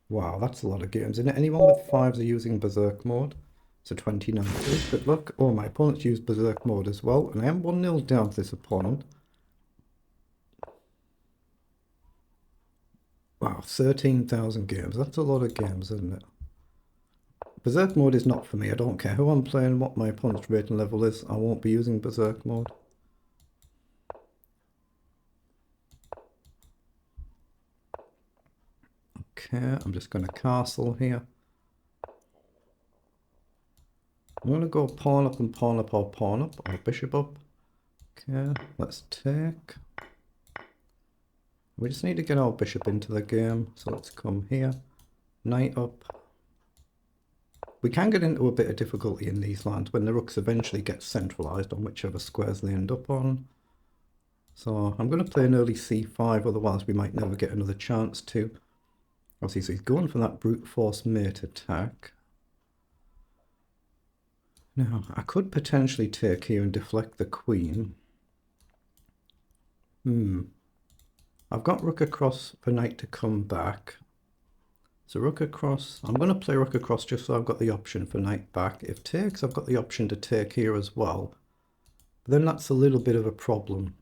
Wow, that's a lot of games. And anyone with fives are using Berserk mode. It's a 29. Good luck. Oh, my opponent's used Berserk mode as well. And I am 1-0 down to this opponent. Wow, 13,000 games. That's a lot of games, isn't it? Berserk mode is not for me. I don't care who I'm playing, what my opponent's rating level is. I won't be using Berserk mode. Okay, I'm just going to castle here. I'm going to go pawn up and pawn up or pawn up or bishop up. Okay, let's take. We just need to get our bishop into the game. So let's come here. Knight up. We can get into a bit of difficulty in these lands when the rooks eventually get centralized on whichever squares they end up on. So I'm going to play an early c5, otherwise we might never get another chance to. Obviously, so he's going for that brute force mate attack. Now, I could potentially take here and deflect the queen. I've got rook across for knight to come back. So rook across, I'm going to play rook across just so I've got the option for knight back. If takes, I've got the option to take here as well. But then that's a little bit of a problem.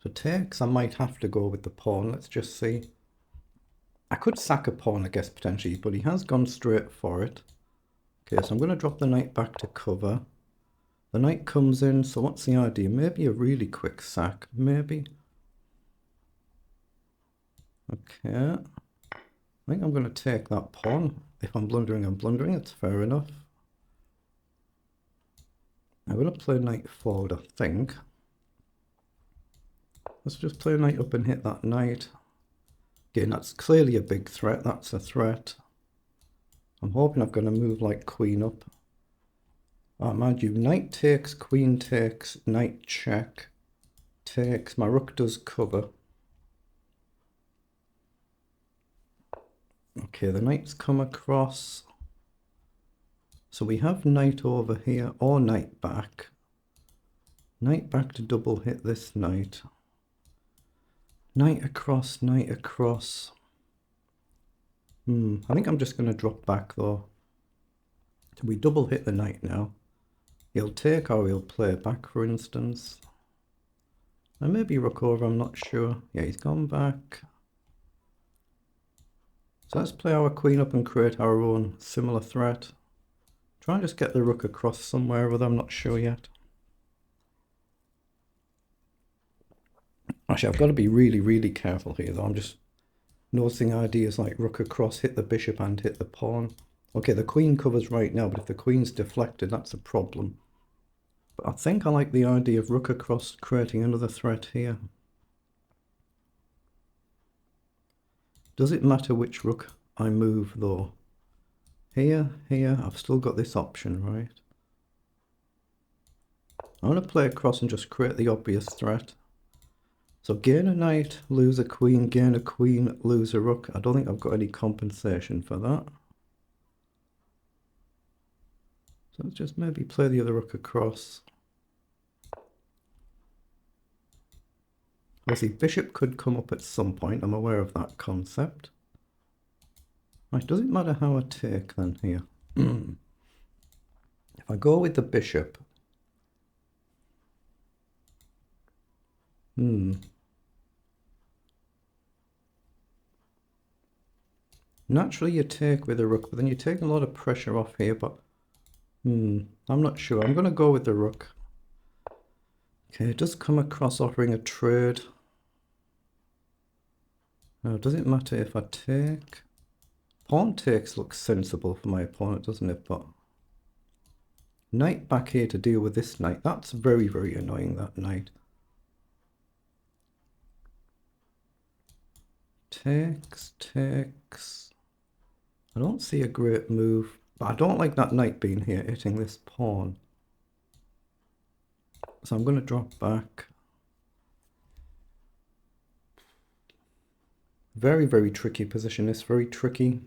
So takes, I might have to go with the pawn. Let's just see. I could sack a pawn, I guess, potentially, but he has gone straight for it. Okay, so I'm going to drop the knight back to cover. The knight comes in, so what's the idea? Maybe a really quick sack, maybe. Okay. I think I'm going to take that pawn. If I'm blundering, I'm blundering. It's fair enough. I'm going to play knight forward, I think. Let's just play knight up and hit that knight. Again, that's clearly a big threat. That's a threat. I'm hoping I'm going to move like queen up. Mind you, knight takes, queen takes, knight check, takes. My rook does cover. Okay, the knight's come across. So we have knight over here or knight back. Knight back to double hit this knight. Knight across, knight across. I think I'm just going to drop back though. We double hit the knight now. He'll take or he'll play back, for instance. And maybe rook over, I'm not sure. Yeah, he's gone back. So let's play our queen up and create our own similar threat. Try and just get the rook across somewhere, but I'm not sure yet. Actually, I've got to be really, really careful here though. I'm just noticing ideas like rook across, hit the bishop and hit the pawn. Okay, the queen covers right now, but if the queen's deflected, that's a problem. But I think I like the idea of rook across creating another threat here. Does it matter which rook I move though? Here, here, I've still got this option, right? I'm going to play across and just create the obvious threat. So gain a knight, lose a queen, gain a queen, lose a rook. I don't think I've got any compensation for that. So let's just maybe play the other rook across. Obviously, bishop could come up at some point. I'm aware of that concept. Right, does it matter how I take then here? If I go with the bishop, naturally you take with the rook, but then you take a lot of pressure off here, but I'm not sure. I'm going to go with the rook. Okay, it does come across offering a trade. Now, does it matter if I take? Pawn takes looks sensible for my opponent, doesn't it? But knight back here to deal with this knight. That's very, very annoying, that knight. Takes, takes. I don't see a great move, but I don't like that knight being here, hitting this pawn. So I'm going to drop back. Very, very tricky position. This very tricky.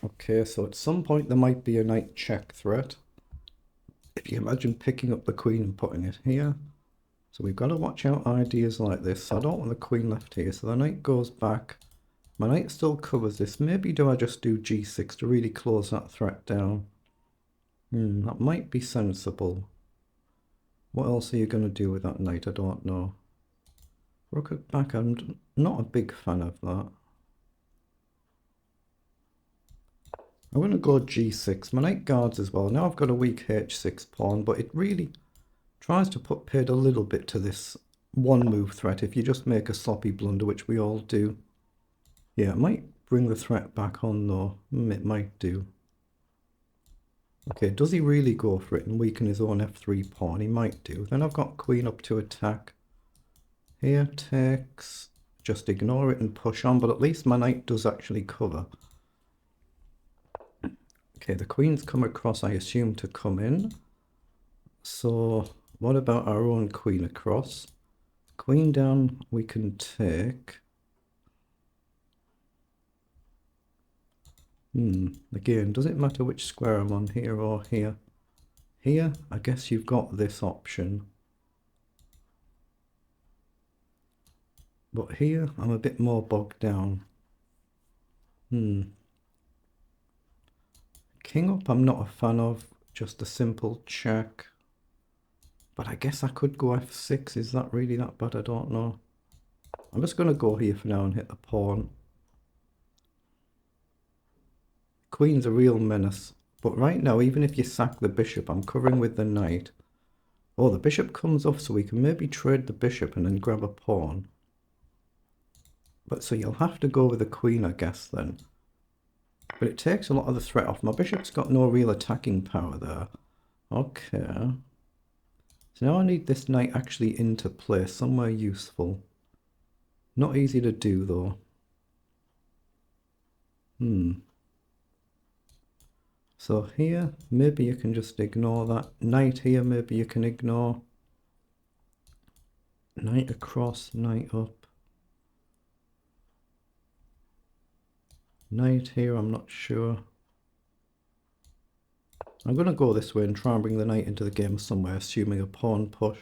Okay, so at some point there might be a knight check threat. If you imagine picking up the queen and putting it here. So we've got to watch out ideas like this. So I don't want the queen left here. So the knight goes back. My knight still covers this. Maybe do I just do g6 to really close that threat down? That might be sensible. What else are you going to do with that knight? I don't know. Rook at back, I'm not a big fan of that. I'm going to go g6. My knight guards as well. Now I've got a weak h6 pawn, but it really tries to put paid a little bit to this one move threat if you just make a sloppy blunder, which we all do. Yeah, it might bring the threat back on though. It might do. Okay, does he really go for it and weaken his own f3 pawn? He might do. Then I've got queen up to attack. Here takes. Just ignore it and push on, but at least my knight does actually cover. Okay, the queen's come across, I assume, to come in. So what about our own queen across? Queen down, we can take. Again, does it matter which square I'm on, here or here? Here, I guess you've got this option. But here, I'm a bit more bogged down. King up, I'm not a fan of. Just a simple check. But I guess I could go f6. Is that really that bad? I don't know. I'm just going to go here for now and hit the pawn. Queen's a real menace. But right now, even if you sack the bishop, I'm covering with the knight. Oh, the bishop comes off, so we can maybe trade the bishop and then grab a pawn. But so you'll have to go with the queen, I guess, then. But it takes a lot of the threat off. My bishop's got no real attacking power there. Okay. So now I need this knight actually into play, somewhere useful. Not easy to do, though. So here, maybe you can just ignore that. Knight here, maybe you can ignore. Knight across, knight up. Knight here, I'm not sure. I'm going to go this way and try and bring the knight into the game somewhere, assuming a pawn push.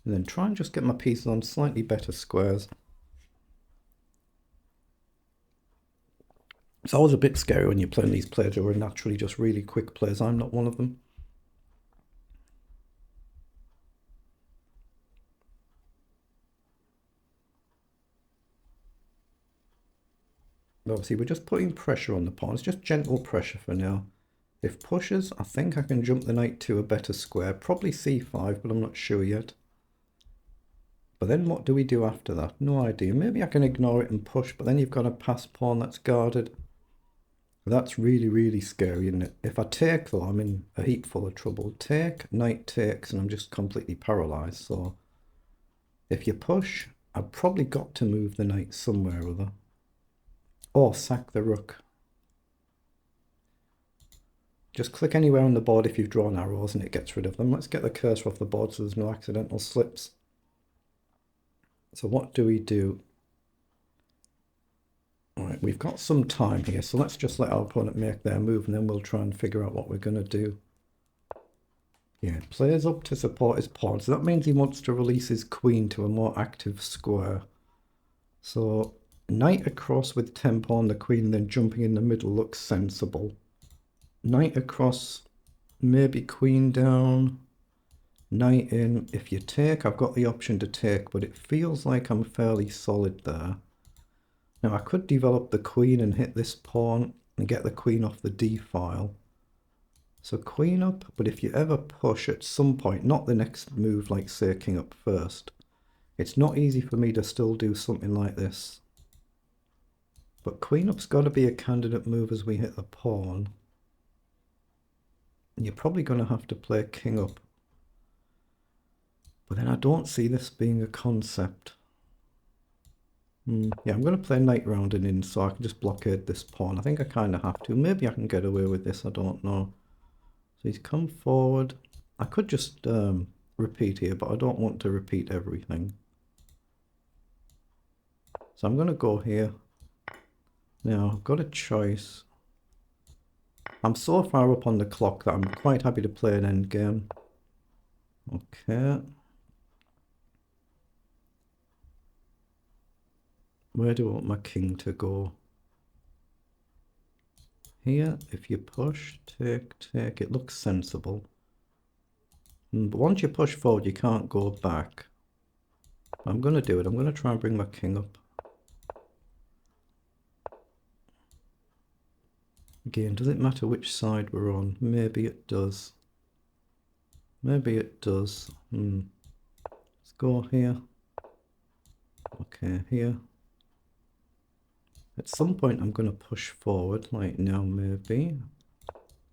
And then try and just get my pieces on slightly better squares. It's always a bit scary when you're playing these players who are naturally just really quick players. I'm not one of them. Obviously, we're just putting pressure on the pawn. It's just gentle pressure for now. If pushes, I think I can jump the knight to a better square. Probably c5, but I'm not sure yet. But then what do we do after that? No idea. Maybe I can ignore it and push, but then you've got a pass pawn that's guarded. That's really, really scary, isn't it? If I take, though, I'm in a heap full of trouble. Take, knight takes, and I'm just completely paralyzed. So if you push, I've probably got to move the knight somewhere or other. Or sack the rook. Just click anywhere on the board if you've drawn arrows and it gets rid of them. Let's get the cursor off the board so there's no accidental slips. So what do we do? Alright, we've got some time here, so let's just let our opponent make their move and then we'll try and figure out what we're going to do. Yeah, plays up to support his pawn, so that means he wants to release his queen to a more active square. So knight across with tempo on the queen, then jumping in the middle looks sensible. Knight across, maybe queen down, knight in. If you take, I've got the option to take, but it feels like I'm fairly solid there. Now I could develop the queen and hit this pawn and get the queen off the d file. So queen up, but if you ever push at some point, not the next move like say king up first, it's not easy for me to still do something like this. But queen up's got to be a candidate move as we hit the pawn. You're probably going to have to play king up. But then I don't see this being a concept. Yeah, I'm going to play knight round and in so I can just blockade this pawn. I think I kind of have to. Maybe I can get away with this, I don't know. So he's come forward. I could just repeat here, but I don't want to repeat everything. So I'm going to go here. Now, I've got a choice. I'm so far up on the clock that I'm quite happy to play an endgame. Okay. Where do I want my king to go? Here, if you push, take, it looks sensible. But once you push forward, you can't go back. I'm going to do it. I'm going to try and bring my king up. Again, does it matter which side we're on? Maybe it does. Maybe it does. Let's go here. Okay, here. At some point I'm going to push forward, like now maybe.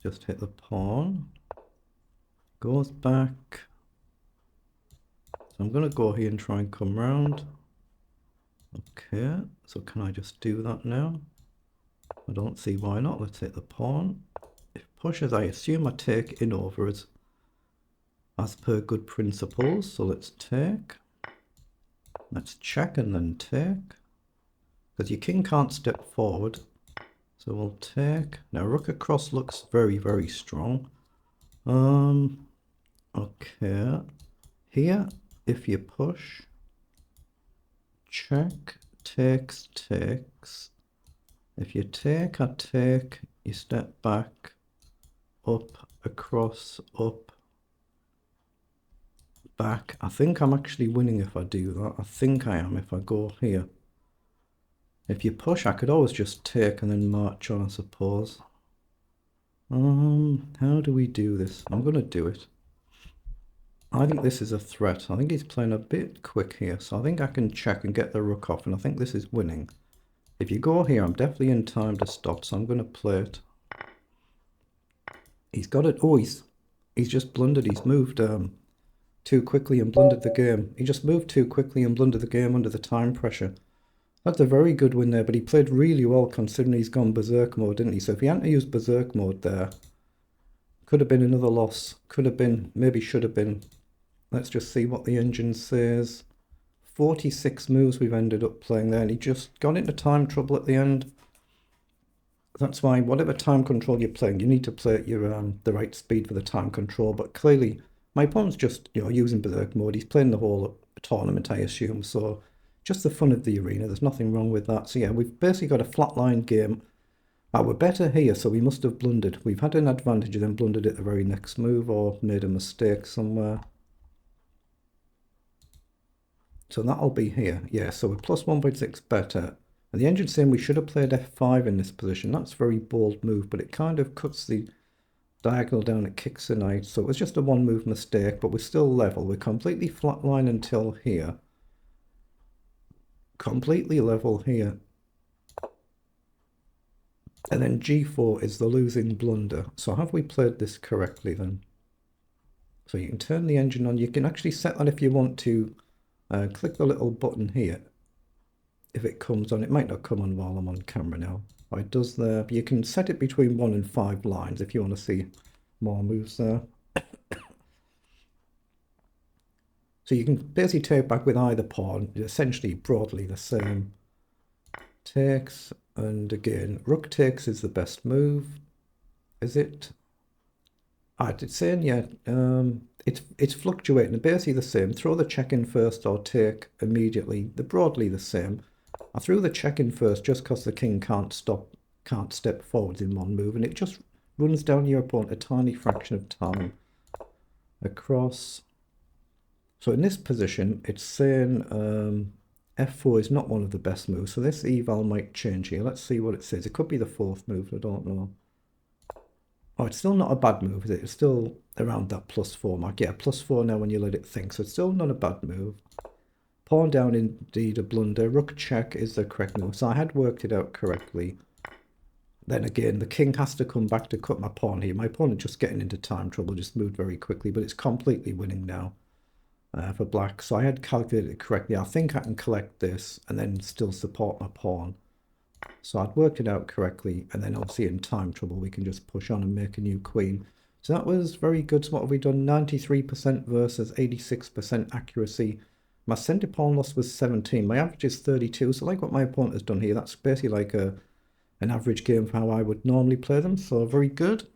Just hit the pawn. Goes back. So I'm going to go here and try and come round. Okay, so can I just do that now? I don't see why not. Let's hit the pawn. If pushes, I assume I take in over as per good principles. So let's take. Let's check and then take. Because your king can't step forward. So we'll take. Now rook across looks very, very strong. Okay. Here, if you push, check, takes. If you take, I take, you step back, up, across, up, back. I think I'm actually winning if I do that. I think I am if I go here. If you push, I could always just take and then march on, I suppose. How do we do this? I'm going to do it. I think this is a threat. I think he's playing a bit quick here, so I think I can check and get the rook off, and I think this is winning. If you go here, I'm definitely in time to stop, so I'm going to play it. He's got it. Oh, he's just blundered. He's moved too quickly and blundered the game. He just moved too quickly and blundered the game under the time pressure. That's a very good win there, but he played really well considering he's gone berserk mode, didn't he? So if he hadn't used berserk mode there, could have been another loss. Could have been, maybe should have been. Let's just see what the engine says. 46 moves we've ended up playing there, and he just got into time trouble at the end. That's why whatever time control you're playing, you need to play at your the right speed for the time control. But clearly, my opponent's just using berserk mode. He's playing the whole tournament, I assume. So just the fun of the arena. There's nothing wrong with that. So yeah, we've basically got a flatline game. We're better here, so we must have blundered. We've had an advantage and then blundered at the very next move or made a mistake somewhere. So that'll be here. Yeah, so we're plus 1.6 better. And the engine's saying we should have played f5 in this position. That's a very bold move, but it kind of cuts the diagonal down. It kicks the knight. So it was just a one move mistake, but we're still level. We're completely flatline until here. Completely level here. And then g4 is the losing blunder. So have we played this correctly then? So you can turn the engine on. You can actually set that if you want to. Click the little button here. If it comes on, it might not come on while I'm on camera now. Oh, it does there. But you can set it between 1 and 5 lines if you want to see more moves there. So you can basically take back with either pawn, essentially broadly the same. Takes, and again, rook takes is the best move. Is it? It's saying, yeah, it's fluctuating, basically the same. Throw the check in first or take immediately. They're broadly the same. I threw the check in first just because the king can't step forwards in one move, and it just runs down your opponent a tiny fraction of time. Across. So in this position, it's saying f4 is not one of the best moves, so this eval might change here. Let's see what it says. It could be the 4th move, I don't know. Oh, it's still not a bad move, is it? It's still around that +4 mark. Yeah, +4 now when you let it think, so it's still not a bad move. Pawn down, indeed a blunder. Rook check is the correct move, so I had worked it out correctly. Then again, the king has to come back to cut my pawn here. My opponent just getting into time trouble, just moved very quickly, but it's completely winning now for black. So I had calculated it correctly. I think I can collect this and then still support my pawn. So I'd worked it out correctly, and then obviously in time trouble we can just push on and make a new queen. So that was very good. So what have we done? 93% versus 86% accuracy. My centre pawn loss was 17. My average is 32. So like what my opponent has done here, that's basically like an average game for how I would normally play them. So very good.